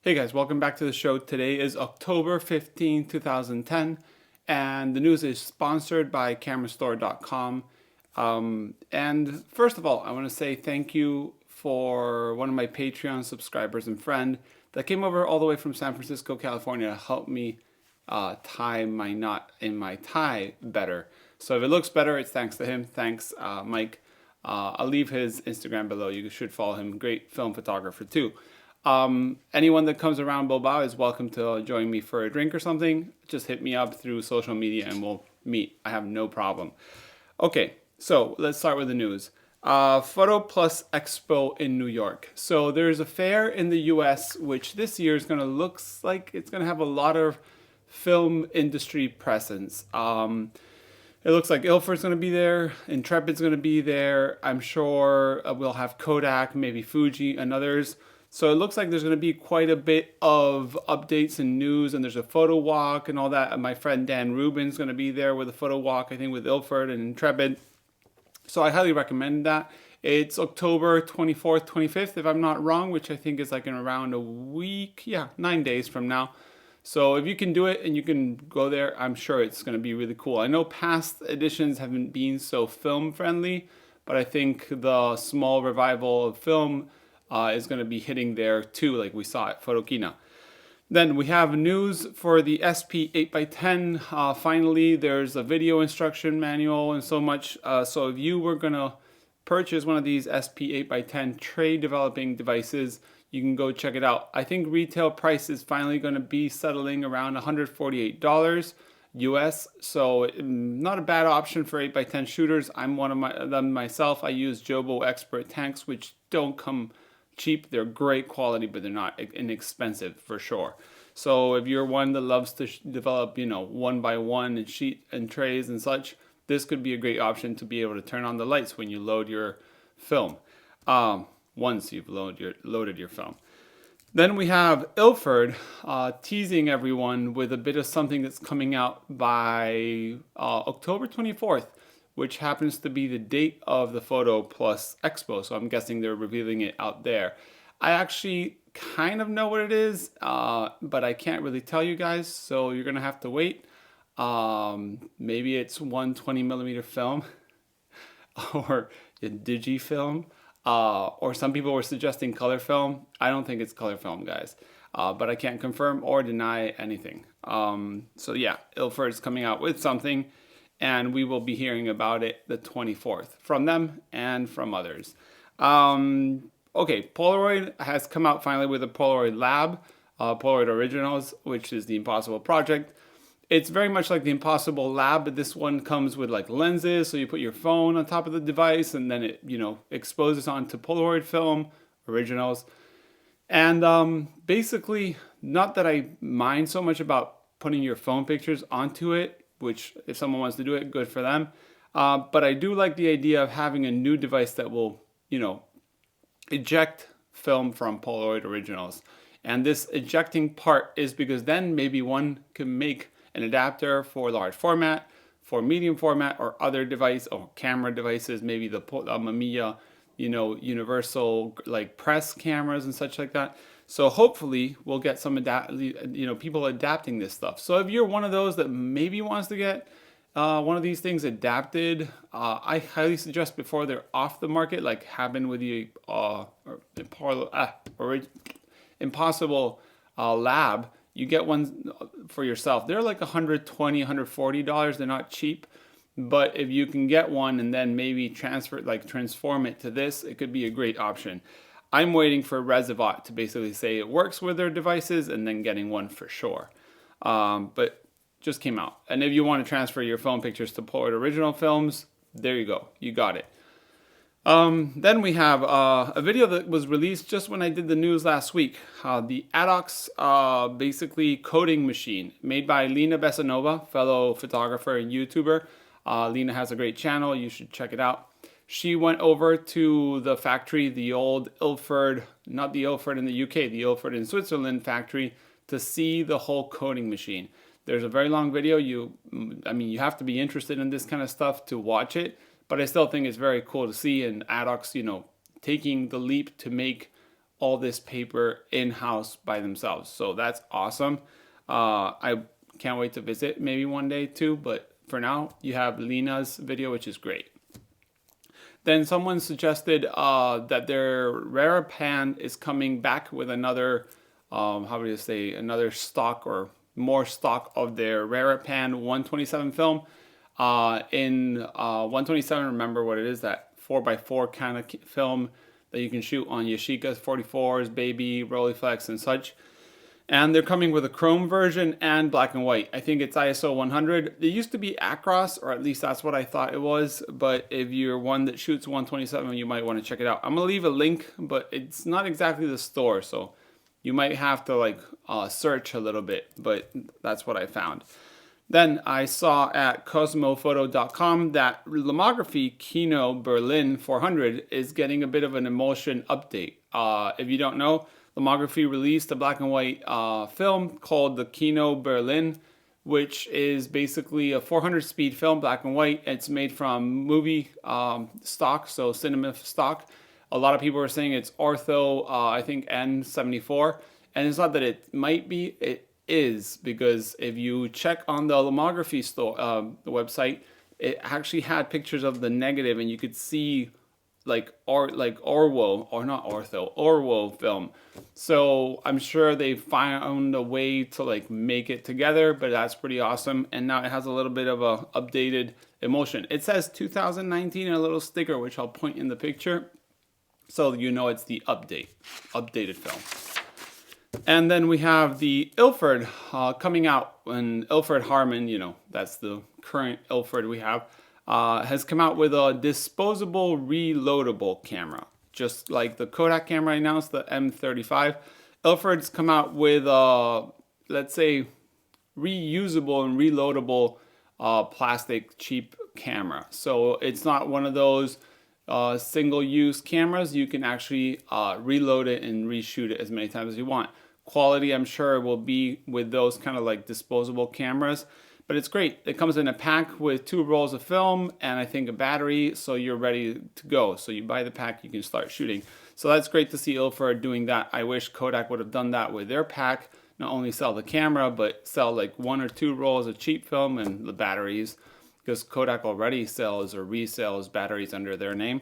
Hey guys, welcome back to the show. Today is October 15, 2010, and the news is sponsored by camerastore.com. And first of all, I want to say thank you for one of my Patreon subscribers and friend that came over all the way from San Francisco, California to help me tie my knot in my tie better. So if it looks better, it's thanks to him. Thanks, Mike. I'll leave his Instagram below. You should follow him. Great film photographer too. Anyone that comes around Bilbao is welcome to join me for a drink or something. Just hit me up through social media and we'll meet. I have no problem. Okay, so let's start with the news. Photoplus Expo in New York. So there's a fair in the US which this year is going to looks like it's going to have a lot of film industry presence. It looks like Ilford's going to be there, Intrepid's going to be there. I'm sure we'll have Kodak, maybe Fuji and others. So it looks like there's going to be quite a bit of updates and news, and there's a photo walk and all that. And my friend Dan Rubin's going to be there with a photo walk, I think with Ilford and Intrepid. So I highly recommend that. It's October 24th, 25th, if I'm not wrong, which I think is like in around a week. Yeah, 9 days from now. So if you can do it and you can go there, I'm sure it's going to be really cool. I know past editions haven't been so film friendly, but I think the small revival of film is going to be hitting there too, like we saw at Photokina. Then we have news for the SP 8x10. Finally, there's a video instruction manual and so much. So if you were going to purchase one of these SP 8x10 tray developing devices, you can go check it out. I think retail price is finally going to be settling around $148 US. So not a bad option for 8x10 shooters. I'm one of them myself. I use Jobo Expert tanks, which don't come cheap. They're great quality, but they're not inexpensive for sure. So if you're one that loves to develop, one by one and sheet and trays and such, this could be a great option to be able to turn on the lights when you load your film. Once you've loaded your film. Then we have Ilford teasing everyone with a bit of something that's coming out by October 24th. Which happens to be the date of the Photoplus Expo. So I'm guessing they're revealing it out there. I actually kind of know what it is, but I can't really tell you guys. So you're going to have to wait. Maybe it's 120mm film or a digifilm. Or some people were suggesting color film. I don't think it's color film, guys. But I can't confirm or deny anything. So yeah, Ilford's coming out with something. And we will be hearing about it the 24th from them and from others. Okay, Polaroid has come out finally with a Polaroid Lab, Polaroid Originals, which is the Impossible project. It's very much like the Impossible Lab, but this one comes with like lenses, so you put your phone on top of the device and then it, exposes onto Polaroid film, Originals. And basically, not that I mind so much about putting your phone pictures onto it, which if someone wants to do it, good for them. But I do like the idea of having a new device that will, eject film from Polaroid Originals. And this ejecting part is because then maybe one can make an adapter for large format, for medium format, or other device or camera devices, maybe the Mamiya, universal like press cameras and such like that. So hopefully we'll get some people adapting this stuff. So if you're one of those that maybe wants to get one of these things adapted, I highly suggest before they're off the market, like happened with the Impossible Lab, you get one for yourself. They're like $120, $140. They're not cheap. But if you can get one and then maybe transform it to this, it could be a great option. I'm waiting for Resivot to basically say it works with their devices and then getting one for sure. But just came out. And if you want to transfer your phone pictures to Polaroid Original films, there you go. You got it. Then we have a video that was released just when I did the news last week. The Adox basically coding machine made by Lena Besanova, fellow photographer and YouTuber. Lena has a great channel. You should check it out. She went over to the factory, the old Ilford, not the Ilford in the UK, the Ilford in Switzerland factory, to see the whole coding machine. There's a very long video. You have to be interested in this kind of stuff to watch it, but I still think it's very cool to see. And Adox, taking the leap to make all this paper in-house by themselves. So that's awesome. I can't wait to visit maybe one day too, but for now you have Lena's video, which is great. Then someone suggested that their Rerapan is coming back with another, how would you say, another stock or more stock of their Rerapan 127 film. In 127, remember what it is, that 4x4 kind of film that you can shoot on Yashikas, 44s, baby, Rolleiflex and such. And they're coming with a chrome version and black and white. I think it's ISO 100. It used to be Acros, or at least that's what I thought it was. But if you're one that shoots 127, you might want to check it out. I'm going to leave a link, but it's not exactly the store. So you might have to like search a little bit, but that's what I found. Then I saw at cosmophoto.com that Lomography Kino Berlin 400 is getting a bit of an emulsion update. If you don't know, Lomography released a black and white film called the Kino Berlin, which is basically a 400 speed film, black and white. It's made from movie stock, so cinema stock. A lot of people are saying it's ortho, I think N74. And it's not that it might be, it is, because if you check on the Lomography store, the website, it actually had pictures of the negative, and you could see like Orwo, or not ortho, Orwo film. So I'm sure they found a way to like make it together, but that's pretty awesome. And now it has a little bit of a updated emulsion. It says 2019 and a little sticker, which I'll point in the picture, so you know it's the updated film. And then we have the Ilford coming out, and Ilford Harman, you know, that's the current Ilford we have, has come out with a disposable reloadable camera. Just like the Kodak camera I announced, the M35. Ilford's come out with let's say, reusable and reloadable plastic cheap camera. So it's not one of those single-use cameras. You can actually reload it and reshoot it as many times as you want. Quality, I'm sure, will be with those kind of like disposable cameras, but it's great. It comes in a pack with 2 rolls of film and I think a battery, so you're ready to go. So you buy the pack, you can start shooting. So that's great to see Ilford doing that. I wish Kodak would have done that with their pack. Not only sell the camera, but sell like 1 or 2 rolls of cheap film and the batteries, because Kodak already sells or resells batteries under their name.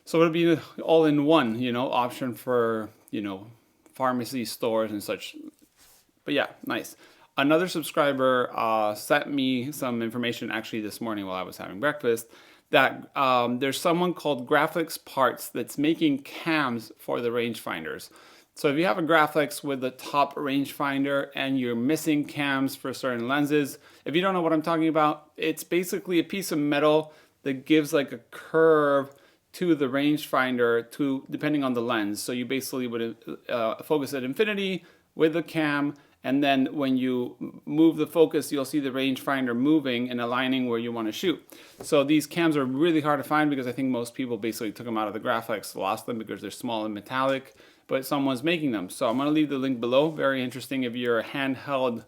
So it'll be all in one, you know, option for, you know, pharmacy stores and such. But yeah, nice. Another subscriber sent me some information actually this morning while I was having breakfast, that there's someone called Graflex Parts that's making cams for the rangefinders. So if you have a Graflex with the top rangefinder and you're missing cams for certain lenses, if you don't know what I'm talking about, it's basically a piece of metal that gives like a curve to the rangefinder depending on the lens. So you basically would focus at infinity with the cam, and then when you move the focus, you'll see the rangefinder moving and aligning where you want to shoot. So these cams are really hard to find because I think most people basically took them out of the Graflex, lost them because they're small and metallic, but someone's making them. So I'm going to leave the link below. Very interesting. If you're a handheld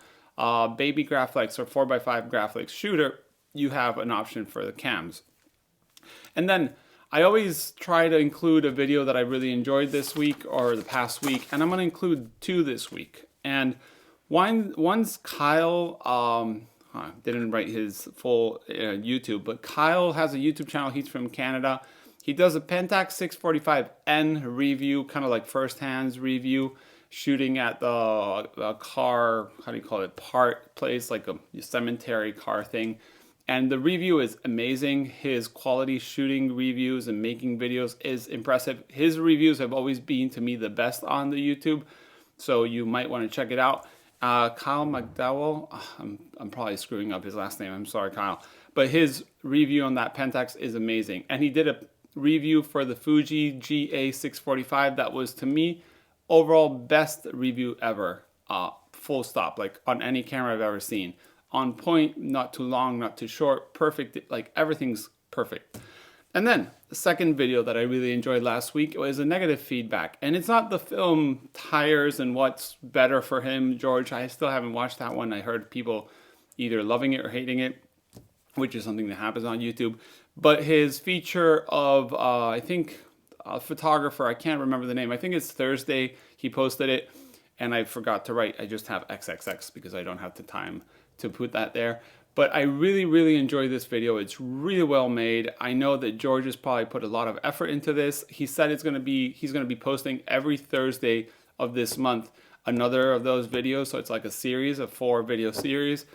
baby Graflex or 4x5 Graflex shooter, you have an option for the cams. And then I always try to include a video that I really enjoyed this week or the past week, and I'm going to include 2 this week. And one's Kyle, didn't write his full YouTube, but Kyle has a YouTube channel. He's from Canada. He does a Pentax 645N review, kind of like first-hand review, shooting at the car, how do you call it, part place, like a cemetery car thing. And the review is amazing. His quality shooting reviews and making videos is impressive. His reviews have always been, to me, the best on the YouTube. So you might want to check it out. Kyle McDowell, I'm probably screwing up his last name. I'm sorry, Kyle. But his review on that Pentax is amazing. And he did a review for the Fuji GA645 that was, to me, overall best review ever. Full stop, like on any camera I've ever seen. On point, not too long, not too short, perfect, like everything's perfect. And then the second video that I really enjoyed last week was a negative feedback. And it's not the film Tires and what's better for him, George. I still haven't watched that one. I heard people either loving it or hating it, which is something that happens on YouTube. But his feature of, I think, photographer. I can't remember the name. I think it's Thursday. He posted it, and I forgot to write. I just have XXX because I don't have the time to put that there. But I really, really enjoyed this video. It's really well made. I know that George has probably put a lot of effort into this. He said he's going to be posting every Thursday of this month another of those videos. So it's like a series, a 4-video series.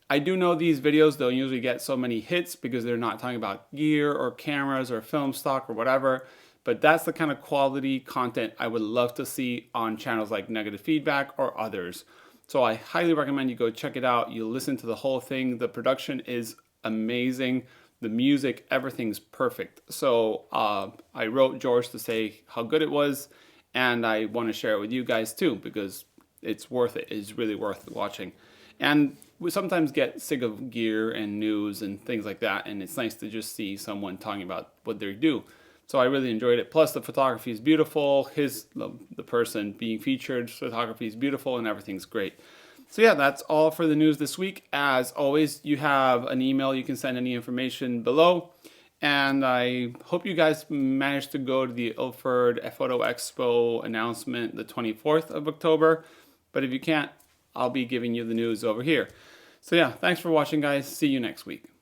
I do know these videos don't usually get so many hits because they're not talking about gear or cameras or film stock or whatever. But that's the kind of quality content I would love to see on channels like Negative Feedback or others. So I highly recommend you go check it out. You listen to the whole thing. The production is amazing. The music, everything's perfect. So I wrote George to say how good it was, and I want to share it with you guys too because it's worth it. It's really worth watching. And we sometimes get sick of gear and news and things like that, and it's nice to just see someone talking about what they do. So I really enjoyed it. Plus the photography is beautiful. The person being featured, photography is beautiful, and everything's great. So yeah, that's all for the news this week. As always, you have an email. You can send any information below. And I hope you guys managed to go to the Ilford Photo Expo announcement the 24th of October. But if you can't, I'll be giving you the news over here. So yeah, thanks for watching, guys. See you next week.